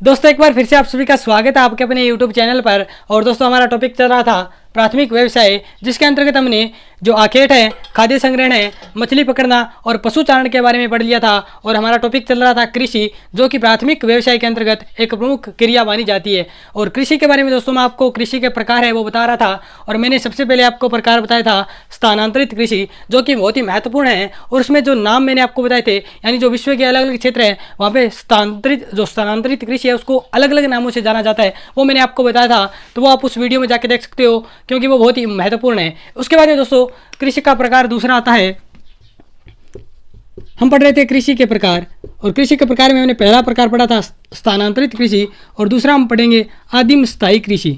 दोस्तों एक बार फिर से आप सभी का स्वागत है आपके अपने YouTube चैनल पर। और दोस्तों हमारा टॉपिक चल रहा था प्राथमिक व्यवसाय, जिसके अंतर्गत हमने जो आखेट है, खाद्य संग्रहण है, मछली पकड़ना और पशु चारण के बारे में पढ़ लिया था। और हमारा टॉपिक चल रहा था कृषि, जो कि प्राथमिक व्यवसाय के अंतर्गत एक प्रमुख क्रिया मानी जाती है। और कृषि के बारे में दोस्तों मैं आपको कृषि के प्रकार है वो बता रहा था। और मैंने सबसे पहले आपको प्रकार बताया था स्थानांतरित कृषि, जो कि बहुत ही महत्वपूर्ण है। और उसमें जो नाम मैंने आपको बताए थे, यानी जो विश्व के अलग अलग क्षेत्र है वहाँ पे स्थानांतरित कृषि है उसको अलग अलग नामों से जाना जाता है, वो मैंने आपको बताया था। तो वो आप उस वीडियो में जाके देख सकते हो, क्योंकि वो बहुत ही महत्वपूर्ण है। उसके बाद में दोस्तों कृषि का प्रकार दूसरा आता है। हम पढ़ रहे थे कृषि के प्रकार, और कृषि के प्रकार में हमने पहला प्रकार पढ़ा था स्थानांतरित कृषि, और दूसरा हम पढ़ेंगे आदिम स्थायी कृषि।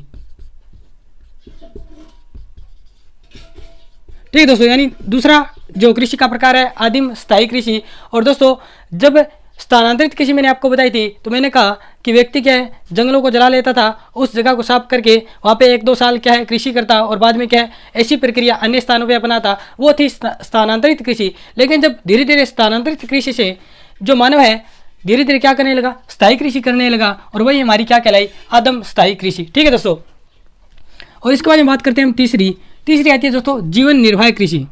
ठीक है दोस्तों, यानी दूसरा जो कृषि का प्रकार है आदिम स्थायी कृषि। और दोस्तों जब स्थानांतरित कृषि मैंने आपको बताई थी, तो मैंने कहा कि व्यक्ति क्या है, जंगलों को जला लेता था, उस जगह को साफ करके वहाँ पे 1-2 साल क्या है कृषि करता, और बाद में क्या है ऐसी प्रक्रिया अन्य स्थानों पे अपनाता, वो थी स्थानांतरित कृषि। लेकिन जब धीरे धीरे स्थानांतरित कृषि से जो मानव है धीरे धीरे क्या करने लगा, स्थायी कृषि करने लगा, और वही हमारी क्या कहलाई, आदम स्थायी कृषि। ठीक है दोस्तों, और इसके बाद में बात करते हैं हम तीसरी आती है दोस्तों जीवन निर्वाह कृषि।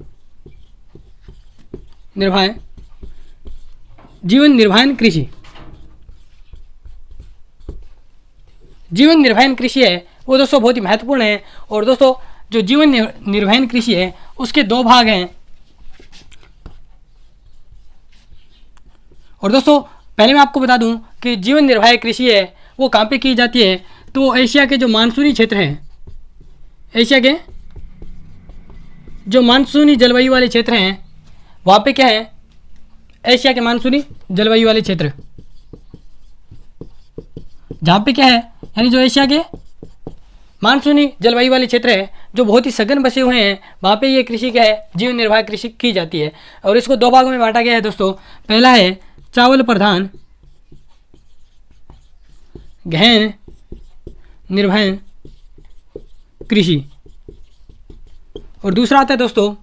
जीवन निर्वाहन कृषि। जीवन निर्वाहन कृषि है वो दोस्तों बहुत ही महत्वपूर्ण है। और दोस्तों जो जीवन निर्वाहन कृषि है उसके 2 भाग हैं। और दोस्तों पहले मैं आपको बता दूं कि जीवन निर्वाह कृषि है वो कहाँ पे की जाती है, तो एशिया के जो मानसूनी क्षेत्र हैं, एशिया के जो मानसूनी जलवायु वाले क्षेत्र हैं वहाँ पे क्या है, एशिया के मानसूनी जलवायु वाले क्षेत्र, जहाँ पे क्या है, यानी जो एशिया के मानसूनी जलवायु वाले क्षेत्र है जो बहुत ही सघन बसे हुए हैं, वहाँ पे ये कृषि क्या है, जीवन निर्वाह कृषि की जाती है। और इसको 2 भागों में बांटा गया है दोस्तों। पहला है चावल प्रधान गहन निर्वहन कृषि, और दूसरा आता है दोस्तों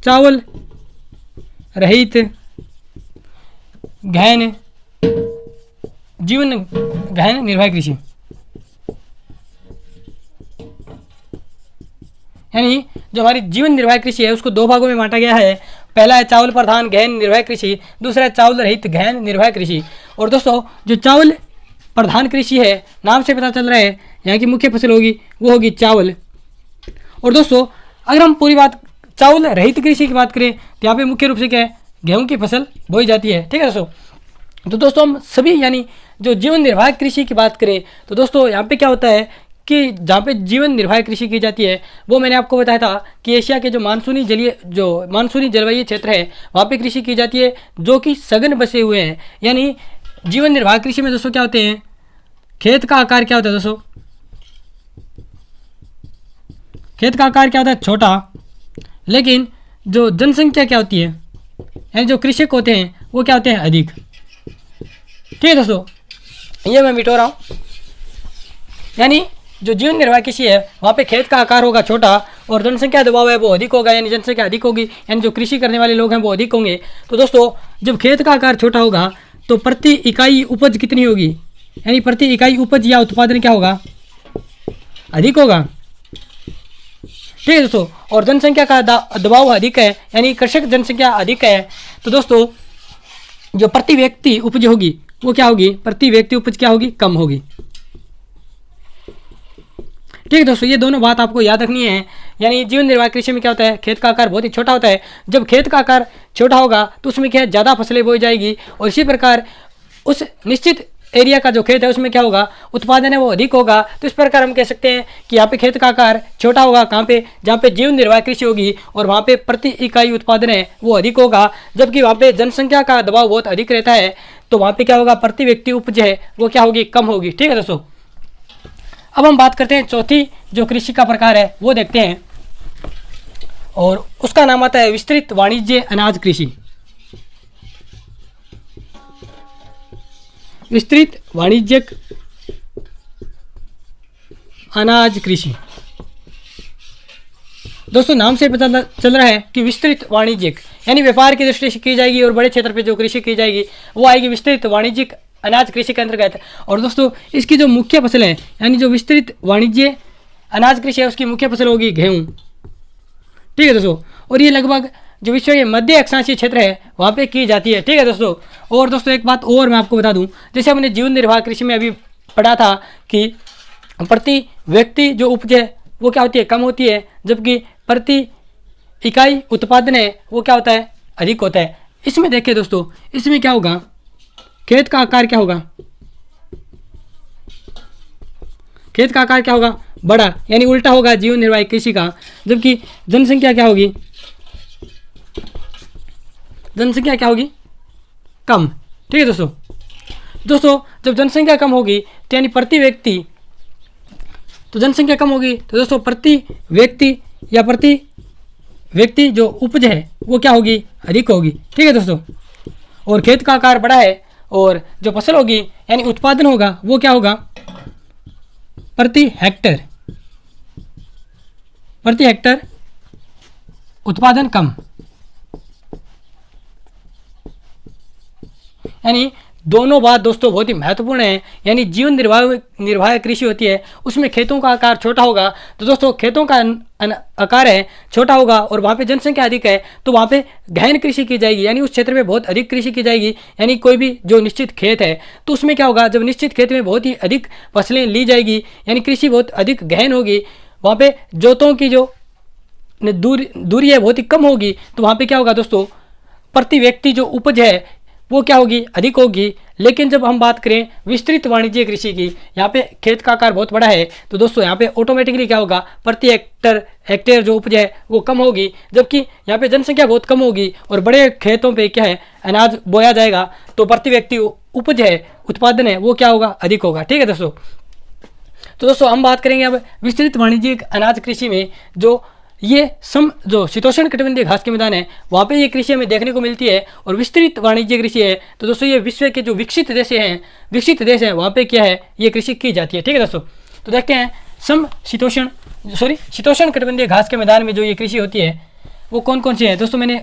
चावल रहित गहन निर्वाह कृषि। यानी जो हमारी जीवन निर्वाह कृषि है उसको 2 भागों में बांटा गया है। पहला है चावल प्रधान गहन निर्वाह कृषि, दूसरा है चावल रहित गहन निर्वाह कृषि। और दोस्तों जो चावल प्रधान कृषि है, नाम से पता चल रहा है यहाँ की मुख्य फसल होगी वो होगी चावल। और दोस्तों अगर हम पूरी बात चावल रहित कृषि की बात करें तो यहाँ पे मुख्य रूप से क्या है, गेहूं की फसल बोई जाती है। ठीक है दोस्तों, तो दोस्तों हम सभी यानी जो जीवन निर्वाह कृषि की बात करें तो दोस्तों यहाँ पे क्या होता है कि जहाँ पे जीवन निर्वाह कृषि की जाती है वो मैंने आपको बताया था कि एशिया के जो मानसूनी जलवायु क्षेत्र है वहाँ पे कृषि की जाती है, जो कि सघन बसे हुए हैं। यानी जीवन निर्वाह कृषि में दोस्तों क्या होते हैं, खेत का आकार क्या होता है दोस्तों, खेत का आकार क्या होता है, छोटा, लेकिन जो जनसंख्या क्या होती है, यानी जो कृषक होते हैं वो क्या होते हैं, अधिक। ठीक है दोस्तों, ये मैं मिटो रहा हूँ। यानी जो जीवन निर्वाह कृषि है वहाँ पे खेत का आकार होगा छोटा और जनसंख्या दबाव है वो अधिक होगा, यानी जनसंख्या अधिक होगी, यानी जो कृषि करने वाले लोग हैं वो अधिक होंगे। तो दोस्तों जब खेत का आकार छोटा होगा तो प्रति इकाई उपज कितनी होगी, यानी प्रति इकाई उपज या उत्पादन क्या होगा, अधिक होगा। ठीक है दोस्तों, और जनसंख्या का दबाव अधिक है, यानी कृषक जनसंख्या अधिक है। तो दोस्तों जो प्रति व्यक्ति उपज होगी वो क्या होगी, प्रति व्यक्ति उपज क्या होगी, कम होगी। ठीक है दोस्तों, ये दोनों बात आपको याद रखनी है। यानी जीवन निर्वाह कृषि में क्या होता है, खेत का आकार बहुत ही छोटा होता है। जब खेत का आकार छोटा होगा तो उसमें क्या है, ज़्यादा फसलें बोई जाएगी, और इसी प्रकार उस निश्चित एरिया का जो खेत है उसमें क्या होगा, उत्पादन है वो अधिक होगा। तो इस प्रकार हम कह सकते हैं कि यहाँ पे खेत का आकार छोटा होगा, कहाँ पे, जहाँ पे जीवन निर्वाह कृषि होगी, और वहाँ पे प्रति इकाई उत्पादन है वो अधिक होगा। जबकि वहाँ पे जनसंख्या का दबाव बहुत अधिक रहता है, तो वहाँ पे क्या होगा, प्रति व्यक्ति उपज है वो क्या होगी, कम होगी। ठीक है दोस्तों, अब हम बात करते हैं चौथी जो कृषि का प्रकार है वो देखते हैं, और उसका नाम आता है विस्तृत वाणिज्य अनाज कृषि। विस्तृत वाणिज्यिक अनाज कृषि। दोस्तों नाम से पता चल रहा है कि विस्तृत वाणिज्यिक यानी व्यापार की दृष्टि से की जाएगी और बड़े क्षेत्र पे जो कृषि की जाएगी वो आएगी विस्तृत वाणिज्यिक अनाज कृषि के अंतर्गत। और दोस्तों इसकी जो मुख्य फसल है यानी जो विस्तृत वाणिज्य अनाज कृषि है उसकी मुख्य फसल होगी गेहूँ। ठीक है दोस्तों, और ये लगभग जो विश्व के मध्य अक्षांशीय क्षेत्र है वहाँ पे की जाती है। ठीक है दोस्तों, और दोस्तों एक बात और मैं आपको बता दूं, जैसे हमने जीवन निर्वाह कृषि में अभी पढ़ा था कि प्रति व्यक्ति जो उपज है वो क्या होती है, कम होती है, जबकि प्रति इकाई उत्पादन है वो क्या होता है, अधिक होता है। इसमें देखिए दोस्तों, इसमें क्या होगा, खेत का आकार क्या होगा, खेत का आकार क्या होगा, बड़ा, यानी उल्टा होगा जीवन निर्वाह कृषि का, जबकि जनसंख्या क्या होगी, जनसंख्या क्या होगी, कम। ठीक है दोस्तों, जब जनसंख्या कम होगी तो यानी प्रति व्यक्ति, तो जनसंख्या कम होगी तो दोस्तों प्रति व्यक्ति या प्रति व्यक्ति जो उपज है वो क्या होगी, अधिक होगी। ठीक है दोस्तों, और खेत का आकार बड़ा है और जो फसल होगी यानी उत्पादन होगा वो क्या होगा, प्रति हेक्टर उत्पादन कम। यानी दोनों बात दोस्तों बहुत ही महत्वपूर्ण है। यानी जीवन निर्वाह कृषि होती है उसमें खेतों का आकार छोटा होगा, तो दोस्तों खेतों का आकार है छोटा होगा और वहाँ पे जनसंख्या अधिक है तो वहाँ पे गहन कृषि की जाएगी, यानी उस क्षेत्र में बहुत अधिक कृषि की जाएगी। यानी कोई भी जो निश्चित खेत है तो उसमें क्या होगा, जब निश्चित खेत में बहुत ही अधिक फसलें ली जाएगी यानी कृषि बहुत अधिक गहन होगी, वहाँ पे जोतों की जो दूरी है बहुत ही कम होगी, तो वहाँ पे क्या होगा दोस्तों, प्रति व्यक्ति जो उपज है वो क्या होगी, अधिक होगी। लेकिन जब हम बात करें विस्तृत वाणिज्य कृषि की, यहाँ पे खेत का आकार बहुत बड़ा है तो दोस्तों यहाँ पे ऑटोमेटिकली क्या होगा, प्रति हेक्टेयर जो उपज है वो कम होगी, जबकि यहाँ पे जनसंख्या बहुत कम होगी और बड़े खेतों पे क्या है, अनाज बोया जाएगा तो प्रति व्यक्ति उपज है, उत्पादन है वो क्या होगा, अधिक होगा। ठीक है दोस्तों, तो दोस्तों हम बात करेंगे अब विस्तृत वाणिज्यिक अनाज कृषि में जो जो शीतोष्ण कटिबंधीय घास के मैदान है वहाँ पे ये कृषि हमें देखने को मिलती है। और विस्तृत वाणिज्य कृषि है तो दोस्तों ये विश्व के जो विकसित देश हैं वहाँ पे क्या है, ये कृषि की जाती है। ठीक है दोस्तों, तो देखते हैं शीतोष्ण कटिबंधीय घास के मैदान में जो ये कृषि होती है वो कौन कौन सी है। दोस्तों मैंने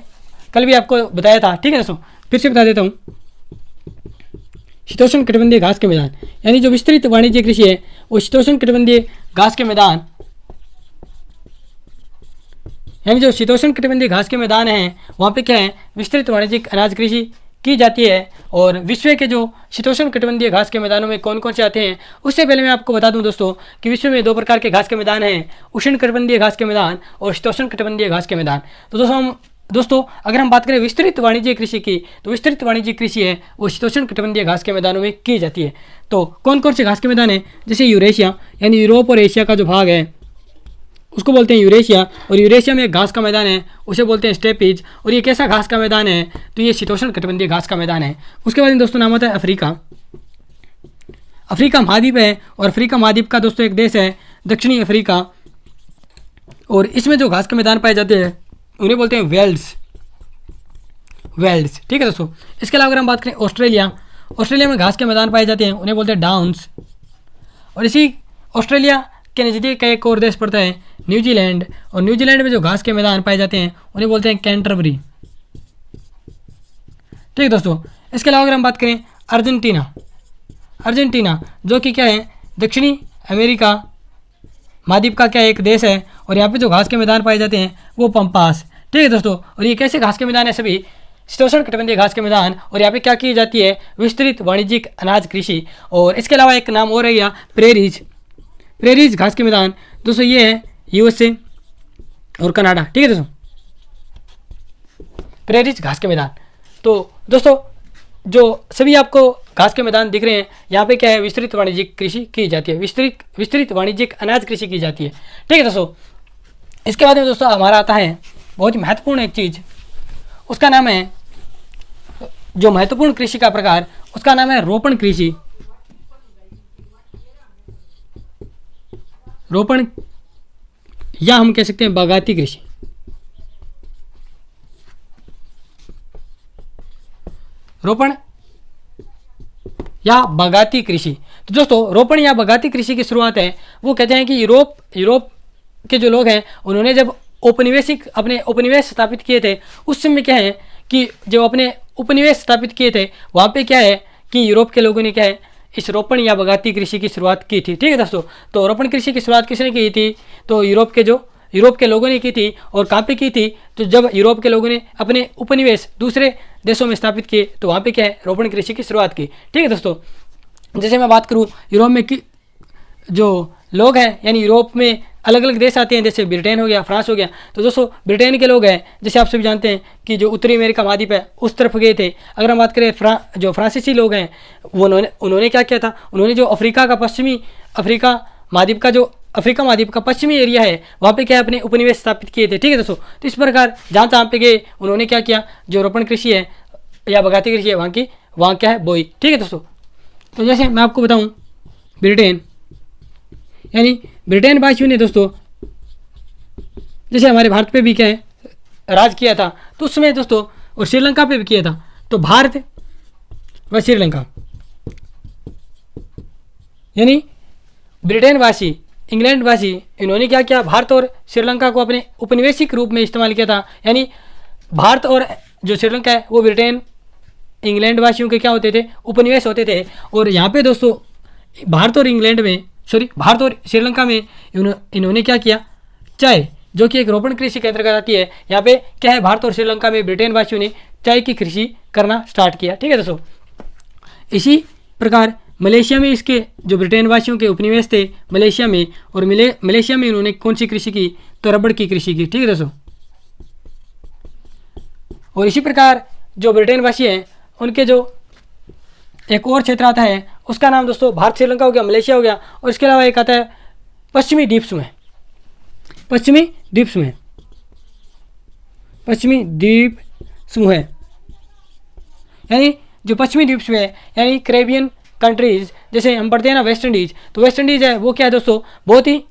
कल भी आपको बताया था। ठीक है दोस्तों, फिर से बता देता हूँ, शीतोष्ण कटिबंधीय घास के मैदान यानी जो विस्तृत वाणिज्य कृषि है वो शीतोष्ण कटिबंधीय घास के मैदान यानी जो शीतोष्ण कटिबंधीय घास के मैदान हैं वहाँ पे क्या है, विस्तृत वाणिज्यिक अनाज कृषि की जाती है। और विश्व के जो शीतोष्ण कटिबंधीय घास के मैदानों में कौन कौन से आते हैं उससे पहले मैं आपको बता दूं दोस्तों कि विश्व में 2 प्रकार के घास के मैदान हैं, उष्ण कटिबंधीय घास के मैदान और शीतोष्ण कटिबंधीय घास के मैदान। तो दोस्तों अगर हम बात करें विस्तृत वाणिज्य कृषि की तो विस्तृत वाणिज्य कृषि है वो शीतोष्ण कटिबंधीय घास के मैदानों में की जाती है। तो कौन कौन से घास के मैदान हैं, जैसे यूरेशिया यानी यूरोप और एशिया का जो भाग है उसको बोलते हैं यूरेशिया, और यूरेशिया में एक घास का मैदान है उसे बोलते हैं स्टेपीज। और ये कैसा घास का मैदान है, तो ये शीतोष्ण कटिबंधीय घास का मैदान है। उसके बाद दोस्तों नाम आता है अफ्रीका महाद्वीप है, और अफ्रीका महाद्वीप का दोस्तों एक देश है दक्षिणी अफ्रीका, और इसमें जो घास के मैदान पाए जाते हैं उन्हें बोलते हैं वेल्ड्स। ठीक है दोस्तों, इसके अलावा अगर हम बात करें ऑस्ट्रेलिया में घास के मैदान पाए जाते हैं उन्हें बोलते हैं डाउन्स। और इसी ऑस्ट्रेलिया के नज़दीक का एक और देश पड़ता है न्यूजीलैंड, और न्यूजीलैंड में जो घास के मैदान पाए जाते हैं उन्हें बोलते हैं कैंटरबरी। ठीक है दोस्तों, इसके अलावा अगर हम बात करें अर्जेंटीना जो कि क्या है, दक्षिणी अमेरिका महाद्वीप का क्या एक देश है, और यहाँ पे जो घास के मैदान पाए जाते हैं वो पंपास। ठीक है दोस्तों, और ये कैसे घास के मैदान है, सभी शीतोष्ण कटिबंधीय घास के मैदान, और यहाँ पे क्या की जाती है, विस्तृत वाणिज्यिक अनाज कृषि। और इसके अलावा एक नाम और है या प्रेरीज घास के मैदान, दोस्तों ये है यूएसए और कनाडा। ठीक है दोस्तों, प्रेरीज घास के मैदान। तो दोस्तों जो सभी आपको घास के मैदान दिख रहे हैं यहाँ पे क्या है, विस्तृत वाणिज्यिक कृषि की जाती है, विस्तृत वाणिज्यिक अनाज कृषि की जाती है। ठीक है दोस्तों, इसके बाद में दोस्तों हमारा आता है बहुत ही महत्वपूर्ण एक चीज़, उसका नाम है, जो महत्वपूर्ण कृषि का प्रकार उसका नाम है रोपण कृषि। रोपण या हम कह सकते हैं बागाती कृषि। रोपण या बागाती कृषि। तो दोस्तों रोपण या बागाती कृषि की शुरुआत है, वो कहते हैं कि यूरोप के जो लोग हैं उन्होंने जब अपने उपनिवेश स्थापित किए थे, उस समय क्या है कि जो अपने उपनिवेश स्थापित किए थे वहाँ पे क्या है कि यूरोप के लोगों ने क्या है इस रोपण या बगाती कृषि की शुरुआत की थी। ठीक है दोस्तों, तो रोपण कृषि की शुरुआत किसने की थी? तो यूरोप के लोगों ने की थी। और कहाँ पे की थी? तो जब यूरोप के लोगों ने अपने उपनिवेश दूसरे देशों में स्थापित किए तो वहाँ पे क्या है रोपण कृषि की शुरुआत की। ठीक है दोस्तों, जैसे मैं बात करूँ यूरोप में कि जो लोग हैं यानी यूरोप में अलग अलग देश आते हैं, जैसे ब्रिटेन हो गया, फ्रांस हो गया। तो दोस्तों ब्रिटेन के लोग हैं, जैसे आप सभी जानते हैं कि जो उत्तरी अमेरिका महाद्वीप है उस तरफ गए थे। अगर हम बात करें जो फ्रांसीसी लोग हैं वो उन्होंने क्या किया था? उन्होंने जो अफ्रीका महाद्वीप का पश्चिमी एरिया है वहाँ पे क्या है अपने उपनिवेश स्थापित किए थे। ठीक है दोस्तों, तो इस प्रकार जहाँ तहाँ पे गए उन्होंने क्या किया? जो रोपण कृषि है या बगाती कृषि है वहाँ क्या है बोई। ठीक है दोस्तों, तो जैसे मैं आपको बताऊँ ब्रिटेन यानी ब्रिटेन वासियों ने दोस्तों जैसे हमारे भारत पे भी क्या है राज किया था तो उस समय दोस्तों, और श्रीलंका पे भी किया था। तो भारत व श्रीलंका यानी ब्रिटेन वासी, इंग्लैंड वासी, इन्होंने क्या किया? भारत और श्रीलंका को अपने उपनिवेशिक रूप में इस्तेमाल किया था। यानी भारत और जो श्रीलंका है वो ब्रिटेन इंग्लैंड वासियों के क्या होते थे? उपनिवेश होते थे। और यहाँ पे दोस्तों भारत और श्रीलंका में इन्होंने क्या किया? चाय, जो कि एक रोपण कृषि के अंतर्गत आती है। यहाँ पे क्या है भारत और श्रीलंका में ब्रिटेन वासियों ने चाय की कृषि करना स्टार्ट किया। ठीक है दोस्तों, इसी प्रकार मलेशिया में इसके जो ब्रिटेन वासियों के उपनिवेश थे मलेशिया में, और मलेशिया में इन्होंने कौन सी कृषि की? तो रबड़ की कृषि की। ठीक है दोस्तों, और इसी प्रकार जो ब्रिटेन वासी हैं उनके जो एक और क्षेत्र आता है उसका नाम दोस्तों भारत श्रीलंका हो गया, मलेशिया हो गया, और इसके अलावा एक आता है पश्चिमी द्वीप समूह। पश्चिमी द्वीप समूह यानी जो पश्चिमी द्वीप समूह है यानी कैरेबियन कंट्रीज, जैसे हम पढ़ते हैं ना वेस्ट इंडीज, तो वेस्ट इंडीज है वो क्या है दोस्तों बहुत ही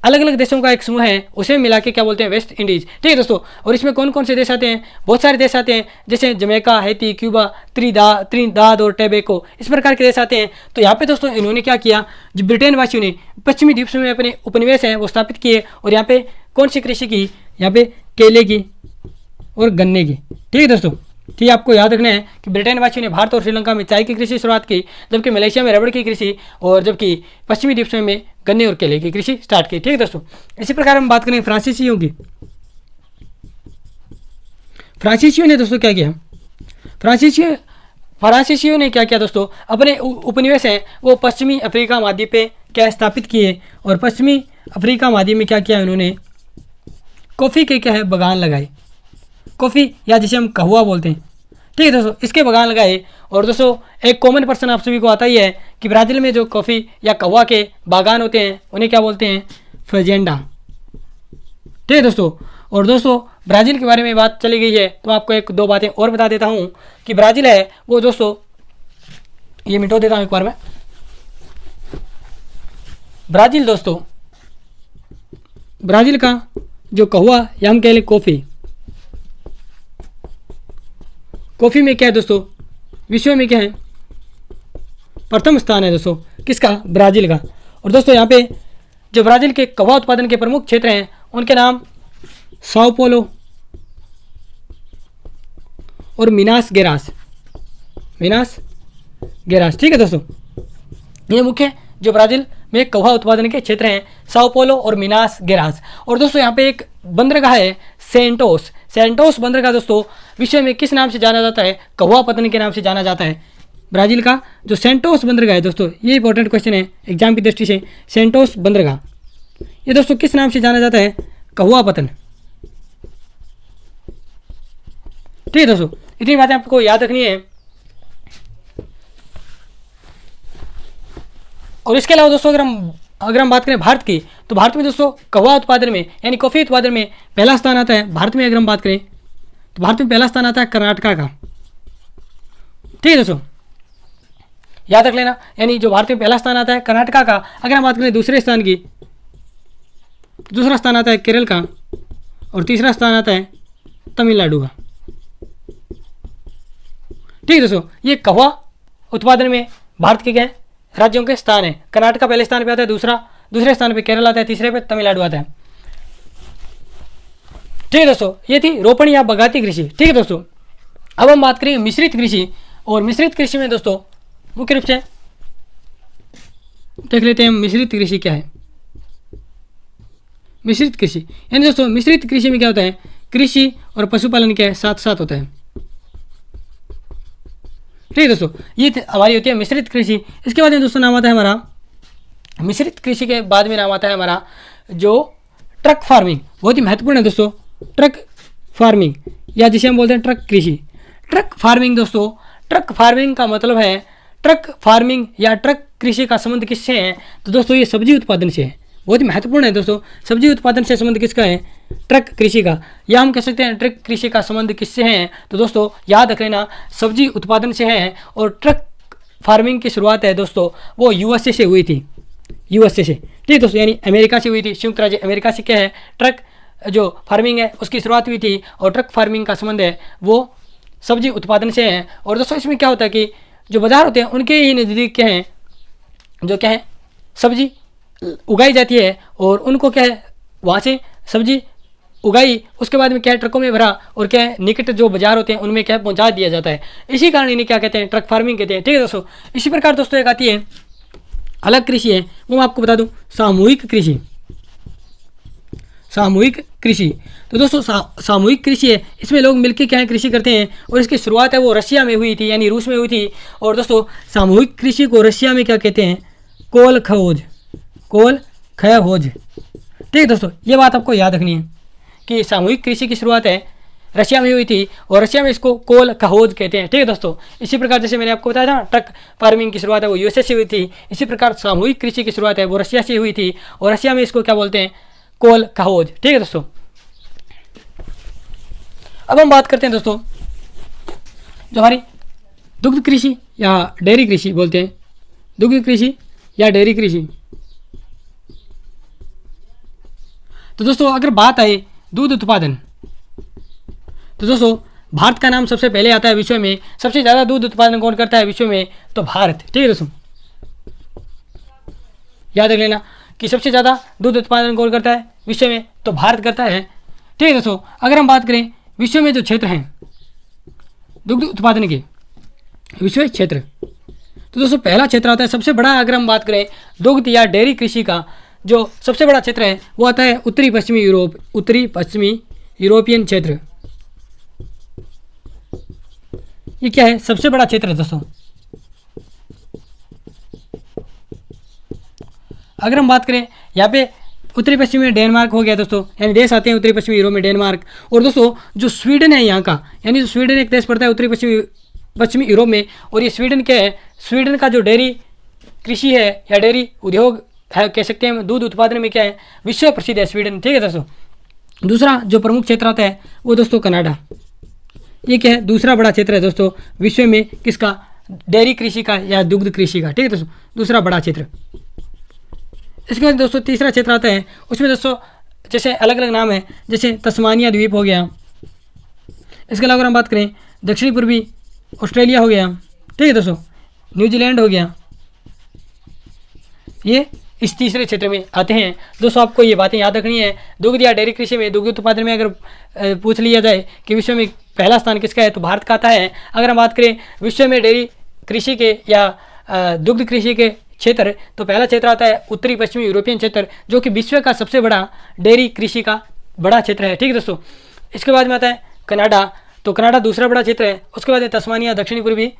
अलग अलग देशों का एक समूह है, उसे मिला के क्या बोलते हैं? West Indies. ठीक है दोस्तों, और इसमें कौन कौन से देश आते हैं? बहुत सारे देश आते हैं, जैसे जमैका, हैती, क्यूबा, त्रिनिदाद और टोबैगो, इस प्रकार के देश आते हैं। तो यहाँ पे दोस्तों इन्होंने क्या किया? जो ब्रिटेन वासियों ने पश्चिमी द्वीप समूह में अपने उपनिवेश हैं वो स्थापित किए, और यहाँ पे कौन सी कृषि की? यहाँ पे केले की और गन्ने की। ठीक है दोस्तों, ठीक है, आपको याद रखना है कि ब्रिटेन वासियों ने भारत और श्रीलंका में चाय की कृषि शुरुआत की, जबकि मलेशिया में रबड़ की कृषि, और जबकि पश्चिमी द्वीप समूह में गन्ने और केले की कृषि स्टार्ट की। ठीक है दोस्तों, इसी प्रकार हम बात करें फ्रांसीसियों की। फ्रांसीसियों ने दोस्तों क्या किया? फ्रांसीसियों ने क्या किया दोस्तों? अपने उपनिवेश हैं वो पश्चिमी अफ्रीका महाद्वीप पे क्या स्थापित किए, और पश्चिमी अफ्रीका महाद्वीप में क्या किया? उन्होंने कॉफ़ी के क्या है बगान लगाए, कॉफ़ी या जिसे हम कहवा बोलते हैं। ठीक है दोस्तों, इसके बगान लगाए। और दोस्तों एक कॉमन पर्सन आप सभी को आता ही है कि ब्राज़ील में जो कॉफ़ी या कहवा के बागान होते हैं उन्हें क्या बोलते हैं? फजेंडा। ठीक है दोस्तों, और दोस्तों ब्राज़ील के बारे में बात चली गई है तो आपको एक दो बातें और बता देता हूँ कि ब्राज़ील है वो दोस्तों, ये मिटो देता हूँ एक बार मैं। ब्राज़ील दोस्तों, ब्राज़ील का जो कहवा या हम कह लें कॉफ़ी में क्या है दोस्तों? विश्व में क्या है? प्रथम स्थान है दोस्तों, किसका? ब्राज़ील का। और दोस्तों यहाँ पे जो ब्राज़ील के कहवा उत्पादन के प्रमुख क्षेत्र हैं उनके नाम साओ पोलो और मिनास गेरास। ठीक है दोस्तों, ये मुख्य जो ब्राज़ील में कहवा उत्पादन के क्षेत्र हैं साओ पोलो और मिनास गेरास। और दोस्तों यहाँ पे एक बंदरगाह है सेंटोस बंदरगाह दोस्तों विश्व में किस नाम से जाना जाता है? कहवा पतन के नाम से जाना जाता है। ब्राज़ील का जो सेंटोस बंदरगाह है दोस्तों, ये इंपॉर्टेंट क्वेश्चन है एग्जाम की दृष्टि से। सेंटोस बंदरगाह ये दोस्तों किस नाम से जाना जाता है? कहवा पतन। ठीक है दोस्तों, इतनी बातें आपको याद रखनी है। और इसके अलावा दोस्तों अगर हम बात करें भारत की, तो भारत में दोस्तों कहवा उत्पादन में यानी कॉफ़ी उत्पादन में पहला स्थान आता है। भारत में अगर हम बात करें तो भारत में पहला स्थान आता है कर्नाटका का। ठीक है दोस्तों, याद रख लेना, यानी जो भारत में पहला स्थान आता है कर्नाटका का। अगर हम बात करें दूसरे स्थान की, दूसरा स्थान आता है केरल का, और तीसरा स्थान आता है तमिलनाडु का। ठीक है दोस्तों, ये कहवा उत्पादन में भारत के क्या राज्यों के स्थान है। कर्नाटका पहले स्थान पे आता है, दूसरे स्थान पे केरल आता है, तीसरे पे तमिलनाडु आता है। ठीक है दोस्तों, ये थी रोपण या बगाती कृषि। ठीक है दोस्तों, अब हम बात करेंगे मिश्रित कृषि। और मिश्रित कृषि में दोस्तों मुख्य रूप से देख लेते हैं मिश्रित कृषि क्या है। मिश्रित कृषि यानी दोस्तों मिश्रित कृषि में क्या होता है, कृषि और पशुपालन क्या है, साथ साथ होता है। ठीक है दोस्तों, ये हमारी होती है मिश्रित कृषि। इसके बाद में दोस्तों नाम आता है हमारा, मिश्रित कृषि के बाद में नाम आता है हमारा जो ट्रक फार्मिंग, बहुत ही महत्वपूर्ण है दोस्तों। ट्रक फार्मिंग या जिसे हम बोलते हैं ट्रक कृषि। ट्रक फार्मिंग दोस्तों, ट्रक फार्मिंग का मतलब है, ट्रक फार्मिंग या ट्रक कृषि का संबंध किससे है, तो दोस्तों ये सब्जी उत्पादन से है। बहुत ही महत्वपूर्ण है दोस्तों, सब्जी उत्पादन से संबंध किसका है, ट्रक कृषि का। या हम कह सकते हैं ट्रक कृषि का संबंध किससे है, तो दोस्तों याद रख लेना सब्जी उत्पादन से है। और ट्रक फार्मिंग की शुरुआत है दोस्तों वो यूएसए से हुई थी, यूएसए से। ठीक है दोस्तों, यानी अमेरिका से हुई थी, संयुक्त राज्य अमेरिका से क्या है ट्रक जो फार्मिंग है उसकी शुरुआत हुई थी। और ट्रक फार्मिंग का संबंध है वो सब्जी उत्पादन से है। और दोस्तों इसमें क्या होता है कि जो बाजार होते हैं उनके ही नज़दीक क्या है, जो क्या है सब्जी उगाई जाती है और उनको क्या है वहाँ से सब्जी उगाई, उसके बाद में क्या है ट्रकों में भरा और क्या है निकट जो बाजार होते हैं उनमें क्या है पहुँचा दिया जाता है। इसी कारण इन्हें क्या कहते हैं, ट्रक फार्मिंग कहते हैं। ठीक है दोस्तों, इसी प्रकार दोस्तों एक आती है अलग कृषि है, वो मैं आपको बता दूं सामूहिक कृषि। सामूहिक कृषि तो दोस्तों सामूहिक कृषि है, इसमें लोग मिलकर क्या है कृषि करते हैं। और इसकी शुरुआत है वो रशिया में हुई थी, यानी रूस में हुई थी। और दोस्तों सामूहिक कृषि को रशिया में क्या कहते हैं, कोल खयोज, कोल खयोज। ठीक है दोस्तों, ये बात आपको याद रखनी है कि सामूहिक कृषि की शुरुआत है रशिया में हुई थी और रशिया में इसको कोल खयोज कहते हैं। ठीक है दोस्तों, इसी प्रकार जैसे मैंने आपको बताया था ट्रक फार्मिंग की शुरुआत है वो यूएसए से हुई थी, इसी प्रकार सामूहिक कृषि की शुरुआत है वो रशिया से हुई थी और रशिया में इसको क्या बोलते हैं, कोल खयोज। ठीक है दोस्तों, अब हम बात करते हैं दोस्तों जो हमारी दुग्ध कृषि या डेयरी कृषि बोलते हैं, दुग्ध कृषि या डेयरी कृषि। तो दोस्तों अगर बात आए दूध उत्पादन, तो दोस्तों भारत का नाम सबसे पहले आता है विश्व में। सबसे ज़्यादा दूध उत्पादन कौन करता है विश्व में, तो भारत। ठीक है दोस्तों, याद रख लेना कि सबसे ज़्यादा दूध उत्पादन कौन करता है विश्व में, तो भारत करता है। ठीक है दोस्तों, अगर हम बात करें विश्व में जो क्षेत्र हैं दुग्ध उत्पादन के, विश्व क्षेत्र, तो दोस्तों पहला क्षेत्र आता है सबसे बड़ा। अगर हम बात करें दुग्ध या डेयरी कृषि का जो सबसे बड़ा क्षेत्र है वो आता है उत्तरी पश्चिमी यूरोप, उत्तरी पश्चिमी यूरोपियन क्षेत्र। ये क्या है, सबसे बड़ा क्षेत्र है दोस्तों। अगर हम बात करें यहाँ पे उत्तरी पश्चिमी में डेनमार्क हो गया दोस्तों, यानी देश आते हैं उत्तरी पश्चिमी यूरोप में डेनमार्क। और दोस्तों जो स्वीडन है यहाँ का, यानी जो स्वीडन एक देश पड़ता है उत्तरी पश्चिमी यूरोप में। और ये स्वीडन क्या है, स्वीडन का जो डेयरी कृषि है या डेयरी उद्योग है कह सकते हैं, दूध उत्पादन में क्या है विश्व प्रसिद्ध है स्वीडन। ठीक है दोस्तों, दूसरा जो प्रमुख क्षेत्र आता है वो दोस्तों कनाडा। ये क्या है, दूसरा बड़ा क्षेत्र है दोस्तों विश्व में, किसका, डेयरी कृषि का या दुग्ध कृषि का। ठीक है दोस्तों, दूसरा बड़ा क्षेत्र। इसके बाद दोस्तों तीसरा क्षेत्र आता है, उसमें दोस्तों जैसे अलग अलग नाम है, जैसे तस्मानिया द्वीप हो गया। इसके अलावा अगर हम बात करें दक्षिणी पूर्वी ऑस्ट्रेलिया हो गया। ठीक है दोस्तों, न्यूजीलैंड हो गया, ये इस तीसरे क्षेत्र में आते हैं। दोस्तों आपको ये बातें याद रखनी है। दुग्ध या डेयरी कृषि में, दुग्ध उत्पादन में अगर पूछ लिया जाए कि विश्व में पहला स्थान किसका है, तो भारत का आता है। अगर हम बात करें विश्व में डेयरी कृषि के या दुग्ध कृषि के क्षेत्र, तो पहला क्षेत्र आता है उत्तरी पश्चिमी यूरोपियन क्षेत्र, जो कि विश्व का सबसे बड़ा डेयरी कृषि का बड़ा क्षेत्र है। ठीक है दोस्तों, इसके बाद में आता है कनाडा, तो कनाडा दूसरा बड़ा क्षेत्र है। उसके बाद है तस्मानिया, दक्षिणी पूर्वी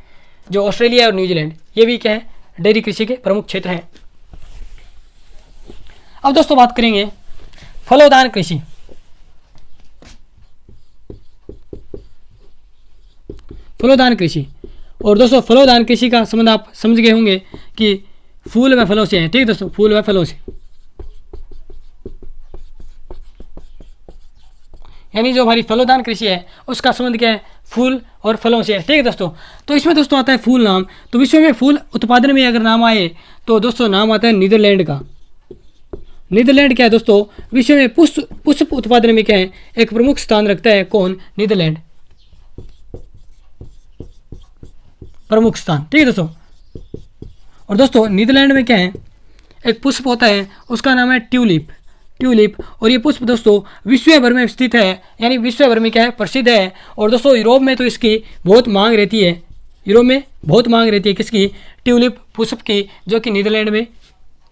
जो ऑस्ट्रेलिया और न्यूजीलैंड, ये भी क्या है डेयरी कृषि के प्रमुख क्षेत्र हैं। अब दोस्तों बात करेंगे फलोदान कृषि। फलोदान कृषि, और दोस्तों फलोदान कृषि का संबंध आप समझ गए होंगे कि फूल व फलों से है। ठीक है दोस्तों, फूल व फलों से, यानी जो हमारी फलोदान कृषि है उसका संबंध क्या है, फूल और फलों से है। ठीक है दोस्तों, तो इसमें दोस्तों आता है फूल नाम। तो विश्व में फूल उत्पादन में अगर नाम आए तो दोस्तों नाम आता है नीदरलैंड का। नीदरलैंड क्या है दोस्तों, विश्व में पुष्प उत्पादन में क्या है एक प्रमुख स्थान रखता है, कौन, नीदरलैंड, प्रमुख स्थान। ठीक है दोस्तों, और दोस्तों नीदरलैंड में क्या है एक पुष्प होता है, उसका नाम है ट्यूलिप, ट्यूलिप। और ये पुष्प दोस्तों विश्व भर में स्थित है, यानी विश्व भर में क्या है प्रसिद्ध है। और दोस्तों यूरोप में तो इसकी बहुत मांग रहती है, यूरोप में बहुत मांग रहती है किसकी, ट्यूलिप पुष्प की, जो कि नीदरलैंड में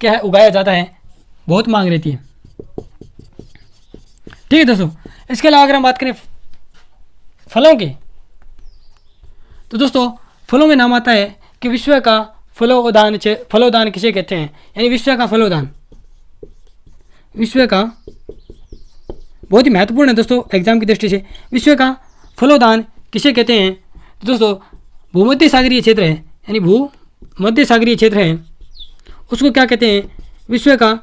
क्या है उगाया जाता है, बहुत मांग रहती है। ठीक है दोस्तों, इसके अलावा अगर हम बात करें फलों की, तो दोस्तों फलों में नाम आता है कि विश्व का फलोदान किसे कहते हैं, यानी विश्व का फलोदान, विश्व का बहुत ही महत्वपूर्ण है दोस्तों एग्जाम की दृष्टि से, विश्व का फलोदान किसे कहते हैं। तो दोस्तों भूमध्य सागरीय क्षेत्र है, यानी भूमध्य सागरीय क्षेत्र है, उसको क्या कहते हैं, विश्व का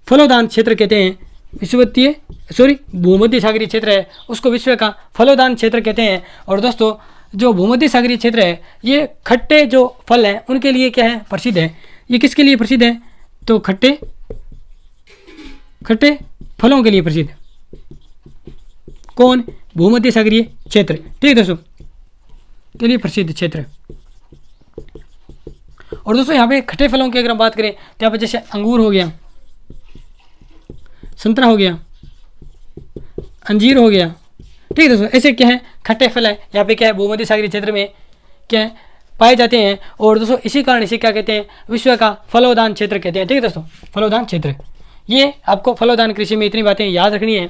फलोदान क्षेत्र कहते हैं। भूमध्य सागरीय क्षेत्र है उसको विश्व का फलोदान क्षेत्र कहते हैं। और दोस्तों जो भूमध्य सागरीय क्षेत्र है ये खट्टे जो फल हैं उनके लिए क्या है, प्रसिद्ध है। ये किसके लिए प्रसिद्ध है, तो खट्टे फलों के लिए प्रसिद्ध। कौन, भूमध्य सागरीय क्षेत्र। ठीक है दोस्तों, के लिए प्रसिद्ध क्षेत्र। और दोस्तों यहाँ पे खट्टे फलों की अगर हम बात करें तो यहाँ पे जैसे अंगूर हो गया, संतरा हो गया, अंजीर हो गया। ठीक है दोस्तों, ऐसे क्या है खट्टे फल है यहाँ पे क्या है भूमध्य सागरीय क्षेत्र में क्या है पाए जाते हैं। और दोस्तों इसी कारण इसे क्या कहते हैं, विश्व का फलोदान क्षेत्र कहते हैं। ठीक है दोस्तों, फलोदान क्षेत्र। ये आपको फलोदान कृषि में इतनी बातें याद रखनी है।